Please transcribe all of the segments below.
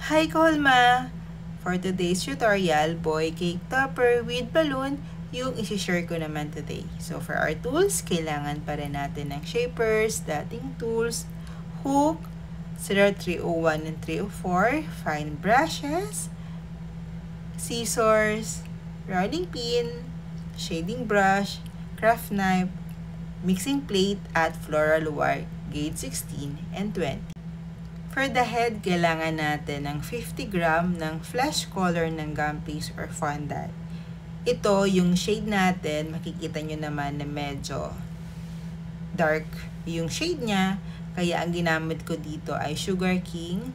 Hi Kolma! For today's tutorial, boy cake topper with balloon yung isi-share ko naman today. So for our tools, kailangan pa rin natin ng shapers, dating tools, hook, 0301 and 304, fine brushes, scissors, rolling pin, shading brush, craft knife, mixing plate at floral wire, gauge 16 and 20. For the head, kailangan natin ng 50 gram ng flash color ng gum paste or fondant. Ito, yung shade natin, makikita nyo naman na medyo dark yung shade niya. Kaya ang ginamit ko dito ay Sugar King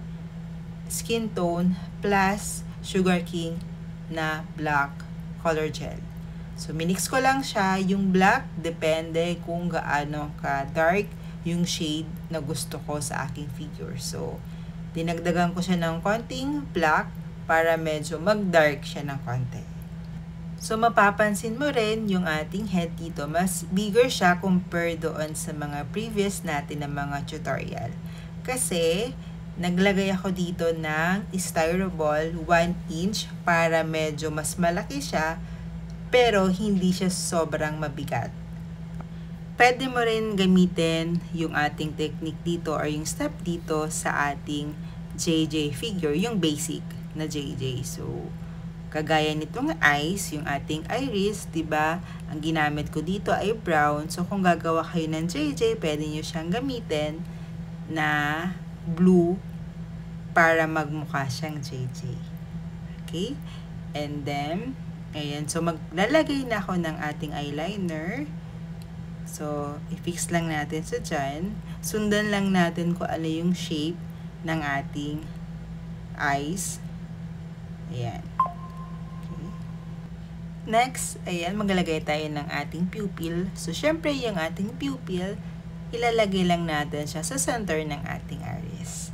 Skin Tone plus Sugar King na black color gel. So, minix ko lang siya. Yung black, depende kung gaano ka dark yung shade na gusto ko sa aking figure. So, dinagdagan ko siya ng konting black para medyo mag-dark siya ng konti. So, mapapansin mo rin yung ating head dito, mas bigger siya compared doon sa mga previous natin na mga tutorial. Kasi, naglagay ako dito ng styrofoam 1 inch para medyo mas malaki siya, pero hindi siya sobrang mabigat. Pwede mo rin gamitin yung ating technique dito or yung step dito sa ating JJ figure, yung basic na JJ. So, kagaya nitong eyes, yung ating iris, diba? Ang ginamit ko dito ay brown. So, kung gagawa kayo ng JJ, pwede nyo siyang gamitin na blue para magmukha siyang JJ. Okay? And then, ayan. So, maglalagay na ako ng ating eyeliner. So, i-fix lang natin sa dyan. Sundan lang natin kung ano yung shape ng ating eyes. Ayan. Okay. Next, ayan, maglalagay tayo ng ating pupil. So, syempre, yung ating pupil, ilalagay lang natin siya sa center ng ating iris.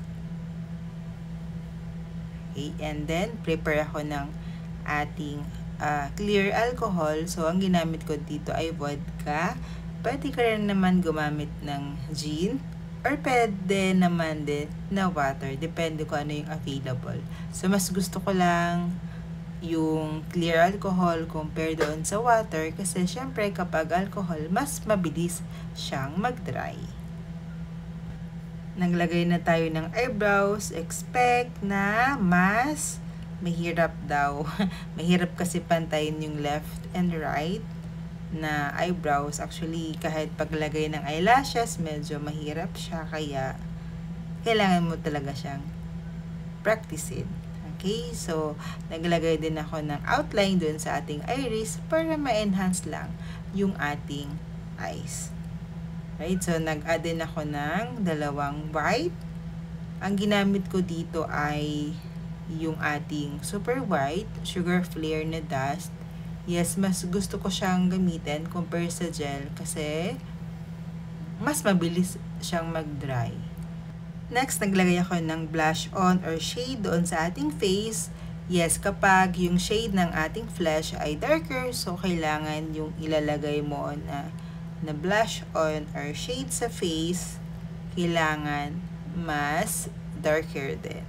Okay, and then, prepare ako ng ating clear alcohol. So, ang ginamit ko dito ay vodka. Pwede ka rin naman gumamit ng gin or pwede naman din na water. Depende kung ano yung available. So, mas gusto ko lang yung clear alcohol compare doon sa water kasi syempre kapag alcohol, mas mabilis siyang mag-dry. Naglagay na tayo ng eyebrows. Expect na mas mahirap daw. Mahirap kasi pantayin yung left and right na eyebrows. Actually, kahit paglagay ng eyelashes, medyo mahirap siya. Kaya, kailangan mo talaga siyang practicein. Okay? So, naglagay din ako ng outline dun sa ating iris para ma-enhance lang yung ating eyes. Right? So, nag-add din ako ng dalawang white. Ang ginamit ko dito ay yung ating super white, sugar flare na dust. Yes, mas gusto ko siyang gamitin compare sa gel kasi mas mabilis siyang mag-dry. Next, naglagay ako ng blush on or shade doon sa ating face. Yes, kapag yung shade ng ating flesh ay darker, so kailangan yung ilalagay mo na blush on or shade sa face, kailangan mas darker din.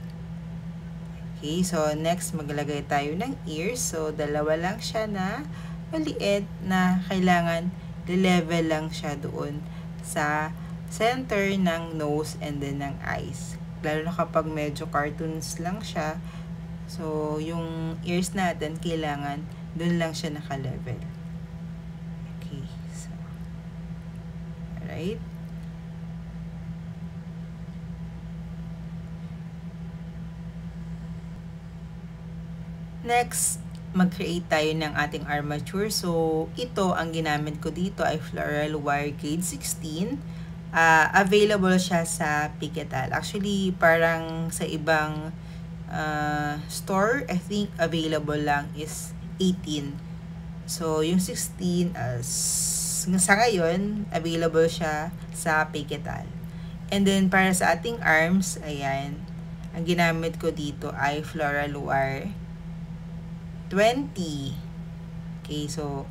Okay, so next maglagay tayo ng ears. So, dalawa lang siya na maliit na kailangan level lang siya doon sa center ng nose and then ng eyes. Lalo na kapag medyo cartoons lang siya. So, yung ears natin kailangan doon lang siya naka-level. Okay, so, alright. Next, mag-create tayo ng ating armature. So, ito, ang ginamit ko dito ay floral wire gauge 16. Available siya sa Piquetal. Actually, parang sa ibang store, I think available lang is 18. So, yung 16, sa ngayon, available siya sa Piquetal. And then, para sa ating arms, ayan, ang ginamit ko dito ay floral wire 20. Okay, so,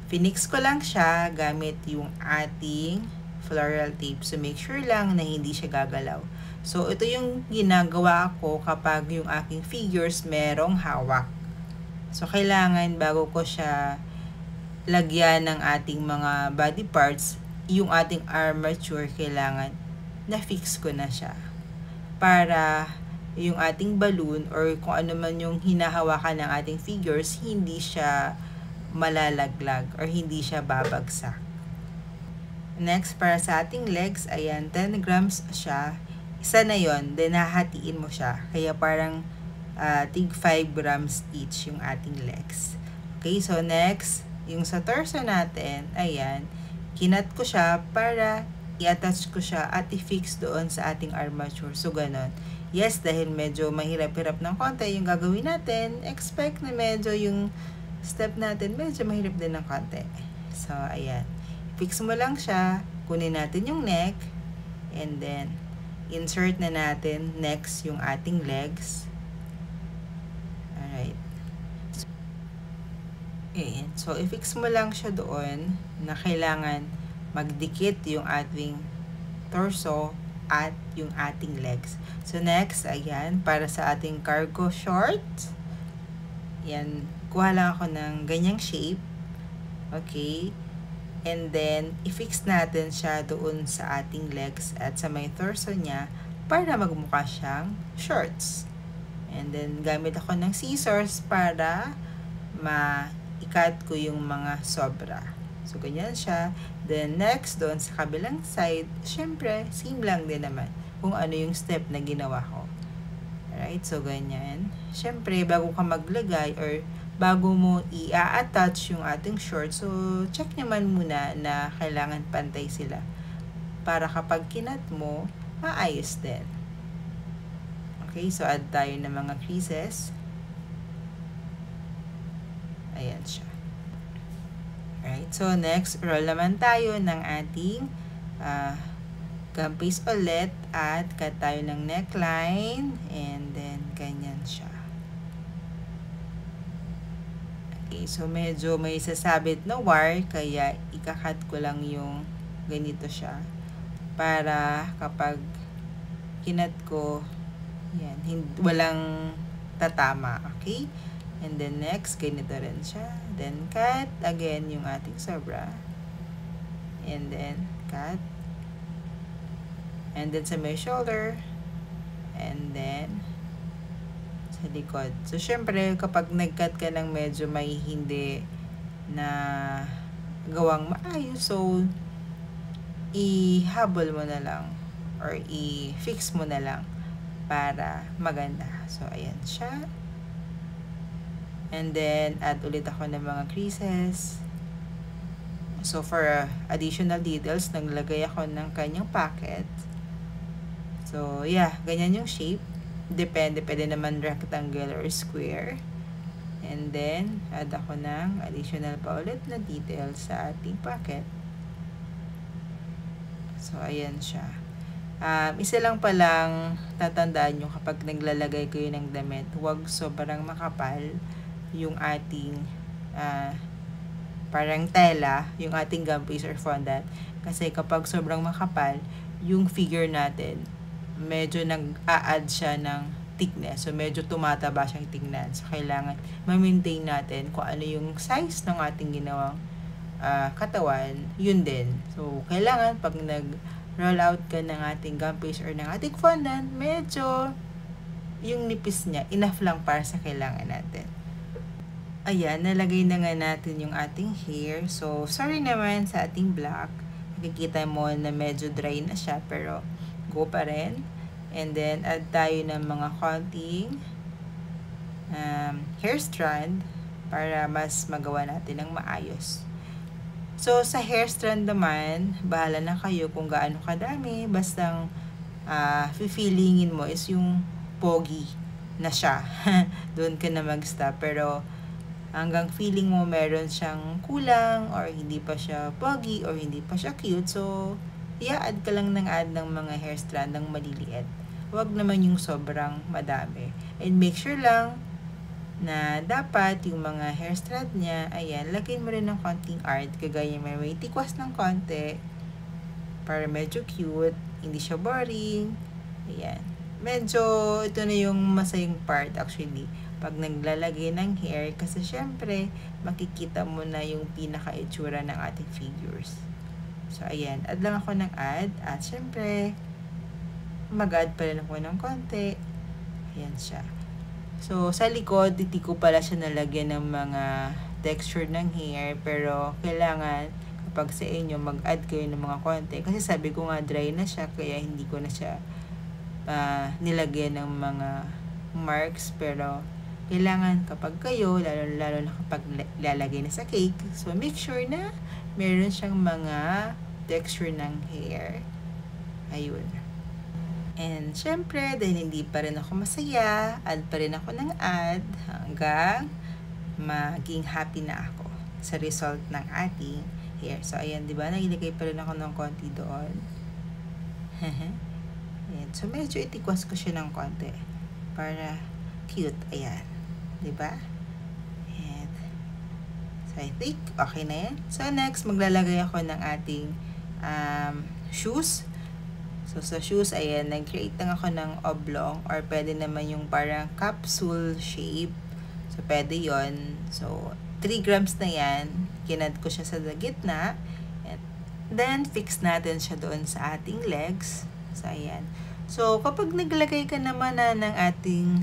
finix ko lang siya gamit yung ating floral tape. So, make sure lang na hindi siya gagalaw. So, ito yung ginagawa ko kapag yung aking figures merong hawak. So, kailangan bago ko siya lagyan ng ating mga body parts, yung ating armature, kailangan na-fix ko na siya. Para yung ating balloon or kung ano man yung hinahawakan ng ating figures, hindi siya malalaglag or hindi siya babagsak. Next, para sa ating legs, ayan, 10 grams siya. Isa na yon, then hahatiin mo siya. Kaya parang tig 5 grams each yung ating legs. Okay, so next, yung sa torso natin, ayan, kinat ko siya para i-attach ko siya at i-fix doon sa ating armature. So, ganon. Yes, dahil medyo mahirap-hirap ng konti yung gagawin natin, expect na medyo yung step natin, medyo mahirap din ng konti. So, ayan. Fix mo lang siya, kunin natin yung neck, and then, insert na natin next yung ating legs. Alright. Ayan. So, i-fix mo lang siya doon na kailangan magdikit yung ating torso at yung ating legs. So, next, ayan, para sa ating cargo shorts. Yan, kuha lang ako ng ganyang shape. Okay. And then, i-fix natin siya doon sa ating legs at sa may torso niya para magmukha siyang shorts. And then, gamit ako ng scissors para ma-ikat ko yung mga sobra. So, ganyan siya. Then, next, doon sa kabilang side, syempre, same lang din naman kung ano yung step na ginawa ko. Alright, so ganyan. Syempre, bago ka maglagay or bago mo i-attach yung ating short, so check naman muna na kailangan pantay sila para kapag kinat mo, maayos din. Okay, so add tayo ng mga creases. Ayan siya. Alright, so next, roll naman tayo ng ating gum paste ulit at cut tayo ng neckline and then ganyan siya. Okay, so medyo may sasabit na wire kaya ikakat ko lang yung ganito siya para kapag kinat ko, yan, walang tatama. Okay? And then next, ganito rin siya. Then cut again yung ating sobra. And then cut. And then sa may shoulder. And then sa likod. So, syempre, kapag nag-cut ka ng medyo may hindi na gawang maayos, so, ihabol mo na lang or i-fix mo na lang para maganda. So, ayan siya. And then, add ulit ako ng mga creases. So, for additional details, naglagay ako ng kanyang pocket. So, yeah, ganyan yung shape. Depende, pwede naman rectangle or square. And then, add ako ng additional pa ulit na details sa ating pocket. So, ayan siya. Isa lang palang tatandaan nyo kapag naglalagay kayo ng damit, huwag sobrang makapal yung ating parang tela, yung ating gum paste or fondant. Kasi kapag sobrang makapal, yung figure natin, medyo nag-a-add siya ng thickness. So, medyo tumataba siyang tingnan. So, kailangan ma-maintain natin kung ano yung size ng ating ginawang katawan, yun din. So, kailangan pag nag-roll out ka ng ating gum paste or ng ating fondant, medyo yung nipis niya, enough lang para sa kailangan natin. Ayan, nalagay na nga natin yung ating hair. So, sorry naman sa ating black. Nakikita mo na medyo dry na siya, pero go pa rin. And then, add tayo ng mga konting hair strand para mas magawa natin ng maayos. So, sa hair strand naman, bahala na kayo kung gaano kadami. Bastang feelingin mo is yung pogi na siya. Doon ka na mag-stop. Pero, hanggang feeling mo meron siyang kulang or hindi pa siya pogi or hindi pa siya cute. So, i-add ka lang ng add ng mga hair strand ng maliliit. Huwag naman yung sobrang madami. And make sure lang na dapat yung mga hair strand niya, ayan, lagyan mo rin ng konting art. Kagaya may tikwas ng konti para medyo cute, hindi siya boring. Ayan. Medyo ito na yung masayang part actually pag naglalagay ng hair kasi syempre makikita mo na yung pinaka-itsura ng ating figures. So ayan, add lang ako ng add at syempre mag-add pa rin ako ng konti. Ayan siya. So sa likod, hindi ko pala siya nalagyan ng mga texture ng hair pero kailangan kapag sa inyo mag-add kayo ng mga konti kasi sabi ko nga dry na siya kaya hindi ko na siya nilagyan ng mga marks pero kailangan kapag kayo lalo na kapag lalagay na sa cake so make sure na meron siyang mga texture ng hair. Ayun. And syempre dahil hindi pa rin ako masaya, add pa rin ako ng add hanggang maging happy na ako sa result ng ating hair. So ayan, 'di ba? Nagilagay pa rin ako ng konti doon. Ayan. So, medyo itikwas ko siya ng konti para cute. Ayan. Diba? Ayan. So, I think okay na yan. So, next, maglalagay ako ng ating shoes. So, sa shoes, ayan, nag-create lang ako ng oblong or pwede naman yung parang capsule shape. So, pwede yon. So, 3 grams na yan. Kinad ko siya sa gitna. And then, fix natin siya doon sa ating legs. So, ayan. So, kapag naglagay ka naman na ng ating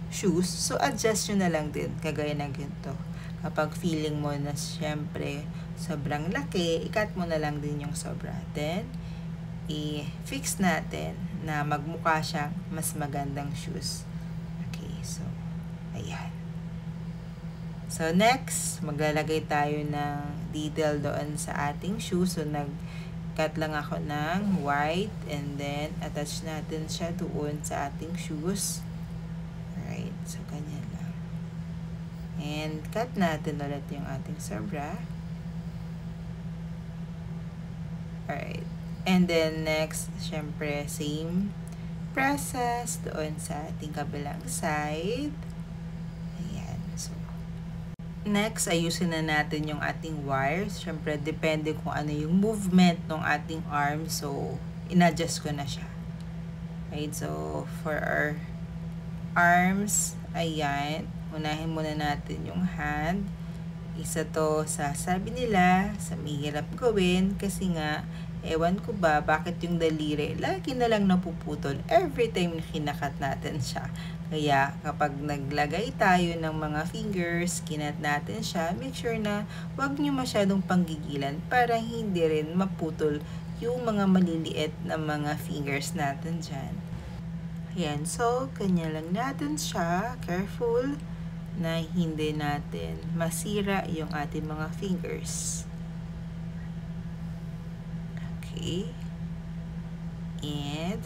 shoes, so adjust nyo na lang din, kagaya ng ganito. Kapag feeling mo na syempre sobrang laki, i-cut mo na lang din yung sobra. Then, i-fix natin na magmukha siyang mas magandang shoes. Okay, so, ayan. So, next, maglalagay tayo ng detail doon sa ating shoes. So, cut lang ako ng white and then attach natin siya doon sa ating shoes. Alright, so ganyan lang. And cut natin ulit yung ating sobra. Alright, and then next, syempre same process doon sa ating kabilang side. Ayan, so next, ayusin na natin yung ating wires. Siyempre, depende kung ano yung movement ng ating arm. So, in-adjust ko na siya. Right? So, for our arms, ayan. Unahin muna natin yung hand. Isa to sa sabi nila, sa mahirap gawin. Kasi nga, ewan ko ba, bakit yung daliri lagi na lang napuputol every time na kinakat natin siya. Kaya kapag naglagay tayo ng mga fingers, kinat natin siya, make sure na wag nyo masyadong panggigilan para hindi rin maputol yung mga maliliit na mga fingers natin dyan. Ayan, so kanya lang natin siya, careful na hindi natin masira yung ating mga fingers. Okay. And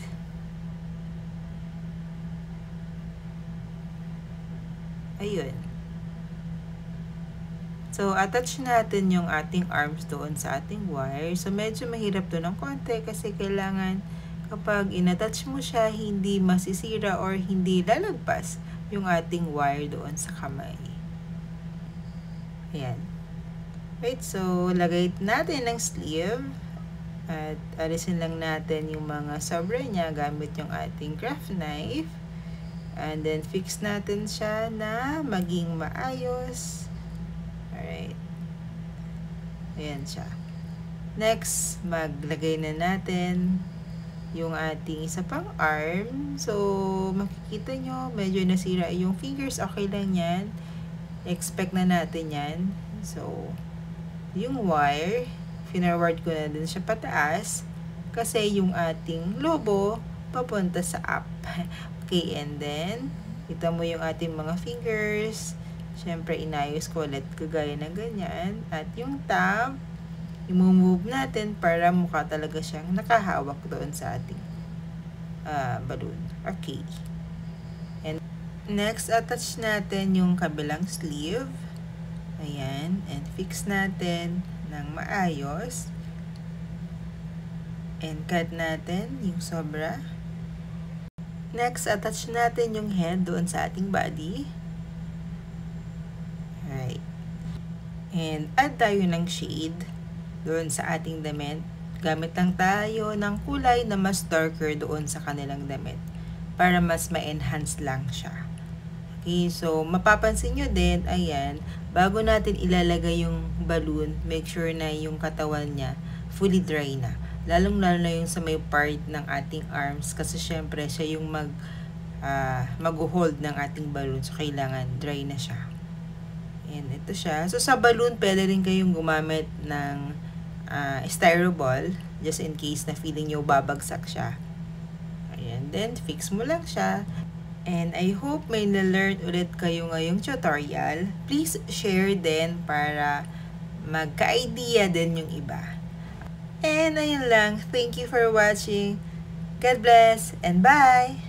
ayun. So, attach natin yung ating arms doon sa ating wire. So, medyo mahirap doon ng konti kasi kailangan kapag inattach mo siya, hindi masisira or hindi lalagpas yung ating wire doon sa kamay. Ayan. Right, so, lagay natin ng sleeve. At alisin lang natin yung mga sobra niya gamit yung ating craft knife. And then, fix natin siya na maging maayos. Alright. Ayan siya. Next, maglagay na natin yung ating isa pang arm. So, makikita nyo, medyo nasira yung fingers. Okay lang yan. Expect na natin yan. So, yung wire, finarward ko na din siya pataas. Kasi yung ating lobo, papunta sa up. Okay, and then, kita mo yung ating mga fingers. Siyempre, inayos ko ulit kagaya na ganyan. At yung tab, i-move natin para mukha talaga siyang nakahawak doon sa ating balloon. Okay. And next, attach natin yung kabilang sleeve. Ayan. And fix natin ng maayos. And cut natin yung sobra. Next, attach natin yung head doon sa ating body. Alright. And add tayo ng shade doon sa ating damit. Gamit lang tayo ng kulay na mas darker doon sa kanilang damit para mas ma-enhance lang siya. Okay, so mapapansin nyo din, ayan, bago natin ilalagay yung balloon, make sure na yung katawan niya fully dry na. Lalong-lalo na yung sa may part ng ating arms kasi syempre siya yung mag-hold ng ating balloon. So, kailangan dry na siya. And ito siya. So, sa balloon, pwede rin kayong gumamit ng styrofoam just in case na feeling nyo babagsak siya. Ayan. Then, fix mo lang siya. And I hope may na-learn ulit kayo ngayong tutorial. Please share din para magka-idea din yung iba. And ayun lang. Thank you for watching. God bless and bye!